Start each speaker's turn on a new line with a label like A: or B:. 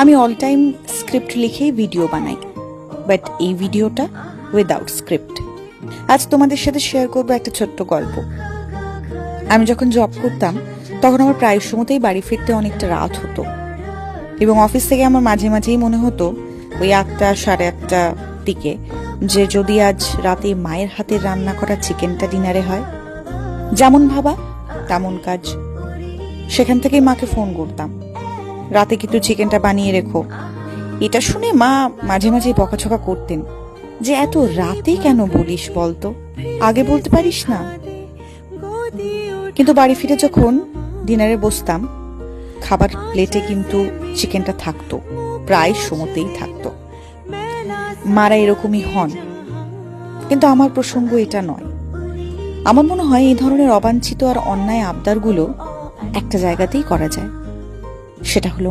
A: আমি all time script লিখেই video বানাই, but এই ভিডিওটা উইদাউট স্ক্রিপ্ট। আজ তোমাদের সাথে শেয়ার করবো একটা ছোট্ট গল্প। আমি যখন জব করতাম তখন আমার প্রায় সময়তেই বাড়ি ফিরতে অনেকটা রাত হতো, এবং অফিস থেকে আমার মাঝে মাঝেই মনে হতো ওই 8টা সাড়ে 8টা দিকে যে যদি আজ রাতে মায়ের হাতের রান্না করা চিকেনটা ডিনারে হয়। যেমন ভাবা তেমন কাজ। সেখান থেকেই মাকে ফোন করতাম, রাতে কিন্তু চিকেনটা বানিয়ে রেখো। এটা শুনে মা মাঝে মাঝে বকাঝকা করতেন যে এত রাতে কেন বলিস বলতো, আগে বলতে পারিস না। কিন্তু বাড়ি ফিরে যখন ডিনারে বসতাম, খাবার প্লেটে কিন্তু চিকেনটা থাকতো, প্রায় সময়তেই থাকতো। মারা এরকমই হন, কিন্তু আমার প্রসঙ্গ এটা নয়। আমার মনে হয় এই ধরনের অবাঞ্ছিত আর অন্যায় আবদারগুলো একটা জায়গাতেই করা যায়, সেটা হলো